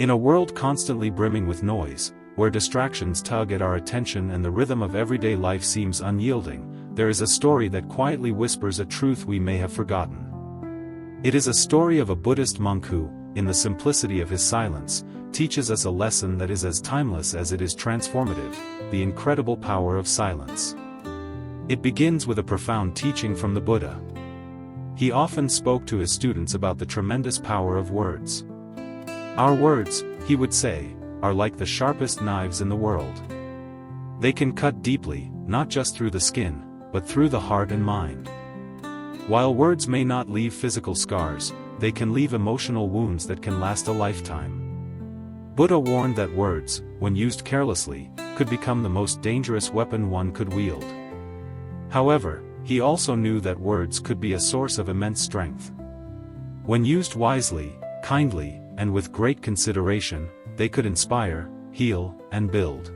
In a world constantly brimming with noise, where distractions tug at our attention and the rhythm of everyday life seems unyielding, there is a story that quietly whispers a truth we may have forgotten. It is a story of a Buddhist monk who, in the simplicity of his silence, teaches us a lesson that is as timeless as it is transformative: the incredible power of silence. It begins with a profound teaching from the Buddha. He often spoke to his students about the tremendous power of words. Our words, he would say, are like the sharpest knives in the world. They can cut deeply, not just through the skin, but through the heart and mind. While words may not leave physical scars, they can leave emotional wounds that can last a lifetime. Buddha warned that words, when used carelessly, could become the most dangerous weapon one could wield. However, he also knew that words could be a source of immense strength. When used wisely, kindly, and with great consideration, they could inspire, heal, and build.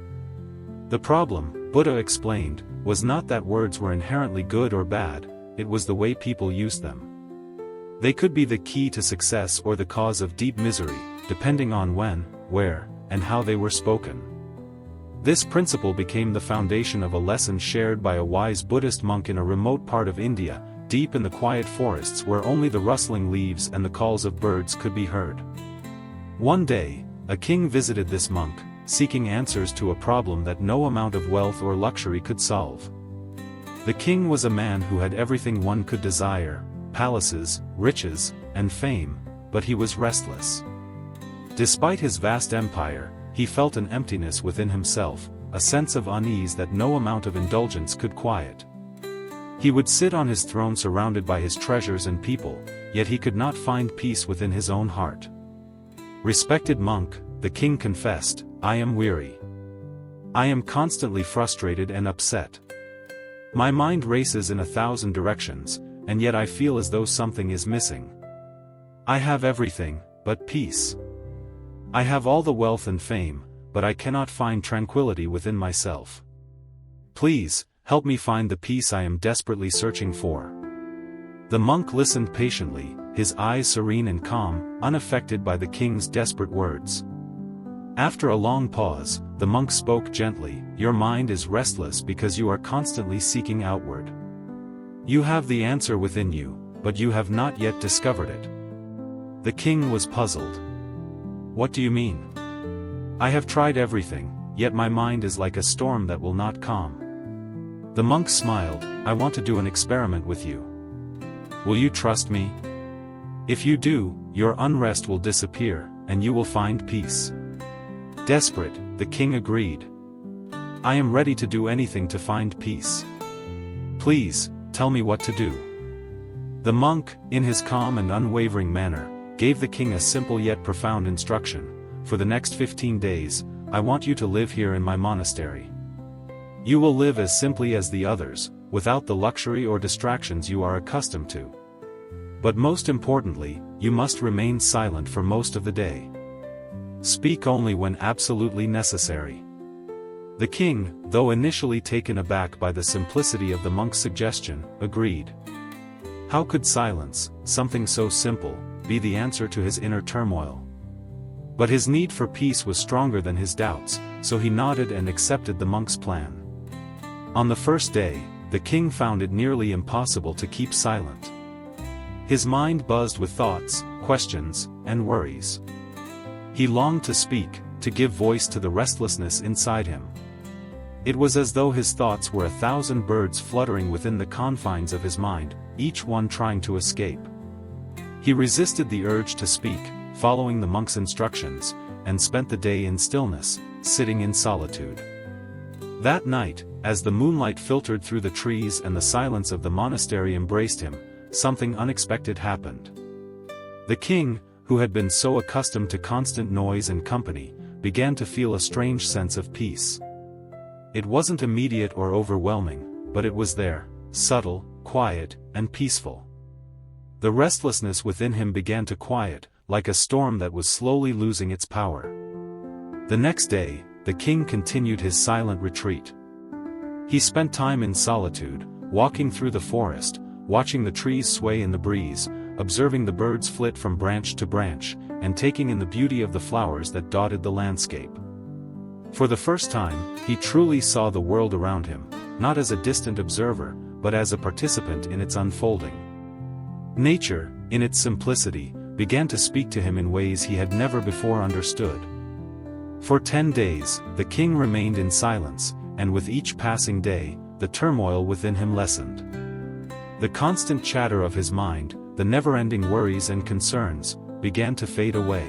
The problem, Buddha explained, was not that words were inherently good or bad, it was the way people used them. They could be the key to success or the cause of deep misery, depending on when, where, and how they were spoken. This principle became the foundation of a lesson shared by a wise Buddhist monk in a remote part of India, deep in the quiet forests where only the rustling leaves and the calls of birds could be heard. One day, a king visited this monk, seeking answers to a problem that no amount of wealth or luxury could solve. The king was a man who had everything one could desire: palaces, riches, and fame, but he was restless. Despite his vast empire, he felt an emptiness within himself, a sense of unease that no amount of indulgence could quiet. He would sit on his throne surrounded by his treasures and people, yet he could not find peace within his own heart. "Respected monk," the king confessed, "I am weary. I am constantly frustrated and upset. My mind races in 1,000 directions, and yet I feel as though something is missing. I have everything, but peace. I have all the wealth and fame, but I cannot find tranquility within myself. Please, help me find the peace I am desperately searching for." The monk listened patiently, his eyes serene and calm, unaffected by the king's desperate words. After a long pause, the monk spoke gently, "Your mind is restless because you are constantly seeking outward. You have the answer within you, but you have not yet discovered it." The king was puzzled. "What do you mean? I have tried everything, yet my mind is like a storm that will not calm." The monk smiled, "I want to do an experiment with you. Will you trust me? If you do, your unrest will disappear, and you will find peace." Desperate, the king agreed. "I am ready to do anything to find peace. Please, tell me what to do." The monk, in his calm and unwavering manner, gave the king a simple yet profound instruction: "For the next 15 days, I want you to live here in my monastery. You will live as simply as the others, without the luxury or distractions you are accustomed to. But most importantly, you must remain silent for most of the day. Speak only when absolutely necessary." The king, though initially taken aback by the simplicity of the monk's suggestion, agreed. How could silence, something so simple, be the answer to his inner turmoil? But his need for peace was stronger than his doubts, so he nodded and accepted the monk's plan. On the first day, the king found it nearly impossible to keep silent. His mind buzzed with thoughts, questions, and worries. He longed to speak, to give voice to the restlessness inside him. It was as though his thoughts were 1,000 birds fluttering within the confines of his mind, each one trying to escape. He resisted the urge to speak, following the monk's instructions, and spent the day in stillness, sitting in solitude. That night, as the moonlight filtered through the trees and the silence of the monastery embraced him, something unexpected happened. The king, who had been so accustomed to constant noise and company, began to feel a strange sense of peace. It wasn't immediate or overwhelming, but it was there, subtle, quiet, and peaceful. The restlessness within him began to quiet, like a storm that was slowly losing its power. The next day, the king continued his silent retreat. He spent time in solitude, walking through the forest, watching the trees sway in the breeze, observing the birds flit from branch to branch, and taking in the beauty of the flowers that dotted the landscape. For the first time, he truly saw the world around him, not as a distant observer, but as a participant in its unfolding. Nature, in its simplicity, began to speak to him in ways he had never before understood. For 10 days, the king remained in silence, and with each passing day, the turmoil within him lessened. The constant chatter of his mind, the never-ending worries and concerns, began to fade away.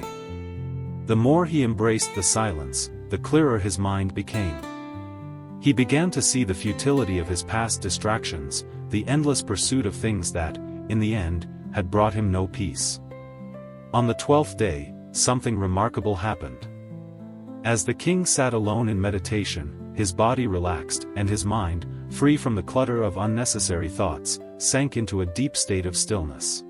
The more he embraced the silence, the clearer his mind became. He began to see the futility of his past distractions, the endless pursuit of things that, in the end, had brought him no peace. On the 12th day, something remarkable happened. As the king sat alone in meditation, his body relaxed, and his mind, free from the clutter of unnecessary thoughts, sank into a deep state of stillness.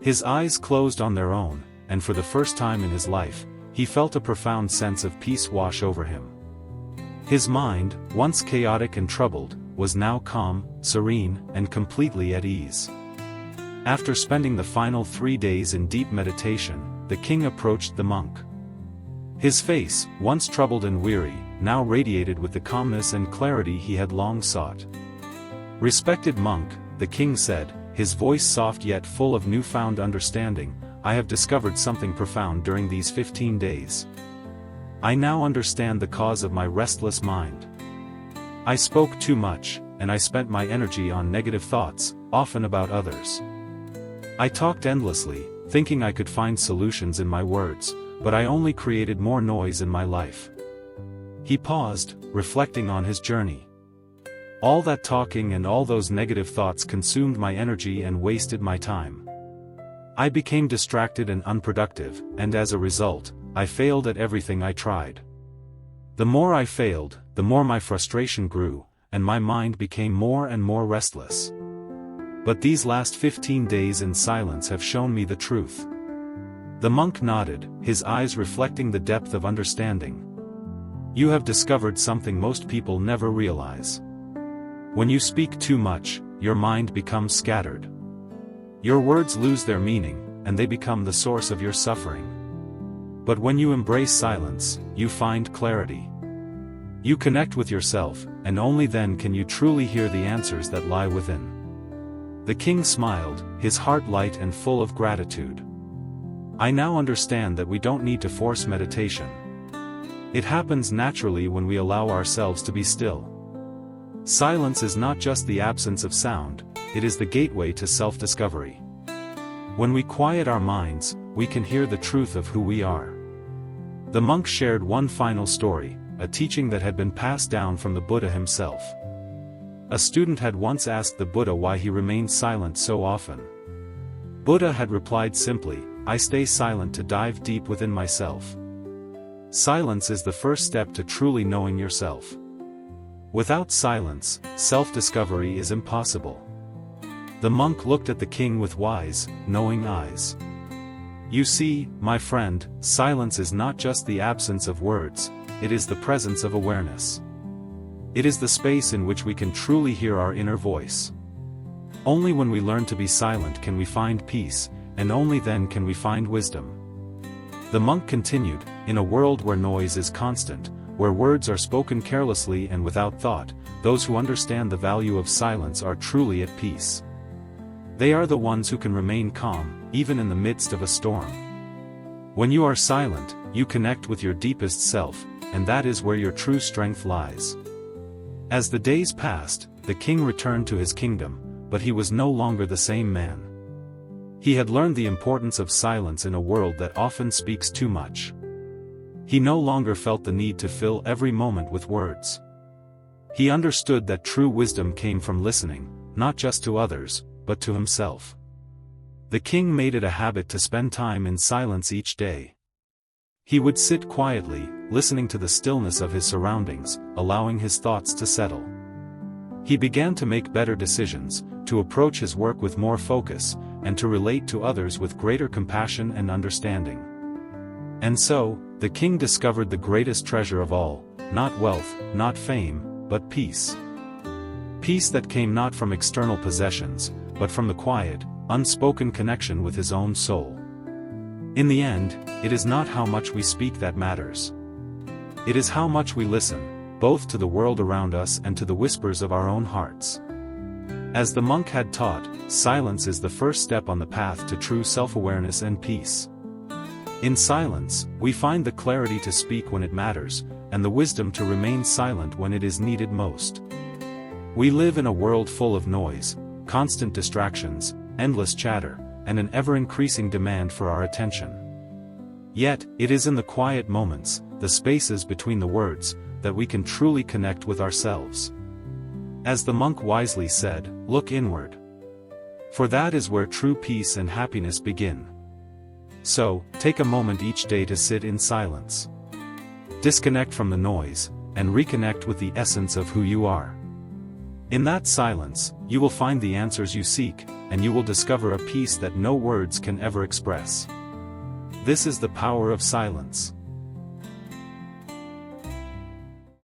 His eyes closed on their own, and for the first time in his life, he felt a profound sense of peace wash over him. His mind, once chaotic and troubled, was now calm, serene, and completely at ease. After spending the final 3 days in deep meditation, the king approached the monk. His face, once troubled and weary, now radiated with the calmness and clarity he had long sought. "Respected monk," the king said, his voice soft yet full of newfound understanding, "I have discovered something profound during these 15 days. I now understand the cause of my restless mind. I spoke too much, and I spent my energy on negative thoughts, often about others. I talked endlessly, thinking I could find solutions in my words, but I only created more noise in my life." He paused, reflecting on his journey. "All that talking and all those negative thoughts consumed my energy and wasted my time. I became distracted and unproductive, and as a result, I failed at everything I tried. The more I failed, the more my frustration grew, and my mind became more and more restless. But these last 15 days in silence have shown me the truth." The monk nodded, his eyes reflecting the depth of understanding. "You have discovered something most people never realize. When you speak too much, your mind becomes scattered. Your words lose their meaning, and they become the source of your suffering. But when you embrace silence, you find clarity. You connect with yourself, and only then can you truly hear the answers that lie within." The king smiled, his heart light and full of gratitude. "I now understand that we don't need to force meditation. It happens naturally when we allow ourselves to be still. Silence is not just the absence of sound, it is the gateway to self-discovery. When we quiet our minds, we can hear the truth of who we are." The monk shared one final story, a teaching that had been passed down from the Buddha himself. A student had once asked the Buddha why he remained silent so often. Buddha had replied simply, "I stay silent to dive deep within myself." Silence is the first step to truly knowing yourself. Without silence, self-discovery is impossible. The monk looked at the king with wise, knowing eyes. "You see, my friend, silence is not just the absence of words, it is the presence of awareness. It is the space in which we can truly hear our inner voice. Only when we learn to be silent can we find peace, and only then can we find wisdom." The monk continued, "In a world where noise is constant, where words are spoken carelessly and without thought, those who understand the value of silence are truly at peace. They are the ones who can remain calm, even in the midst of a storm. When you are silent, you connect with your deepest self, and that is where your true strength lies." As the days passed, the king returned to his kingdom, but he was no longer the same man. He had learned the importance of silence in a world that often speaks too much. He no longer felt the need to fill every moment with words. He understood that true wisdom came from listening, not just to others, but to himself. The king made it a habit to spend time in silence each day. He would sit quietly, listening to the stillness of his surroundings, allowing his thoughts to settle. He began to make better decisions, to approach his work with more focus, and to relate to others with greater compassion and understanding. And so, the king discovered the greatest treasure of all, not wealth, not fame, but peace. Peace that came not from external possessions, but from the quiet, unspoken connection with his own soul. In the end, it is not how much we speak that matters. It is how much we listen, both to the world around us and to the whispers of our own hearts. As the monk had taught, silence is the first step on the path to true self-awareness and peace. In silence, we find the clarity to speak when it matters, and the wisdom to remain silent when it is needed most. We live in a world full of noise, constant distractions, endless chatter, and an ever-increasing demand for our attention. Yet, it is in the quiet moments, the spaces between the words, that we can truly connect with ourselves. As the monk wisely said, look inward. For that is where true peace and happiness begin. So, take a moment each day to sit in silence. Disconnect from the noise, and reconnect with the essence of who you are. In that silence, you will find the answers you seek, and you will discover a peace that no words can ever express. This is the power of silence.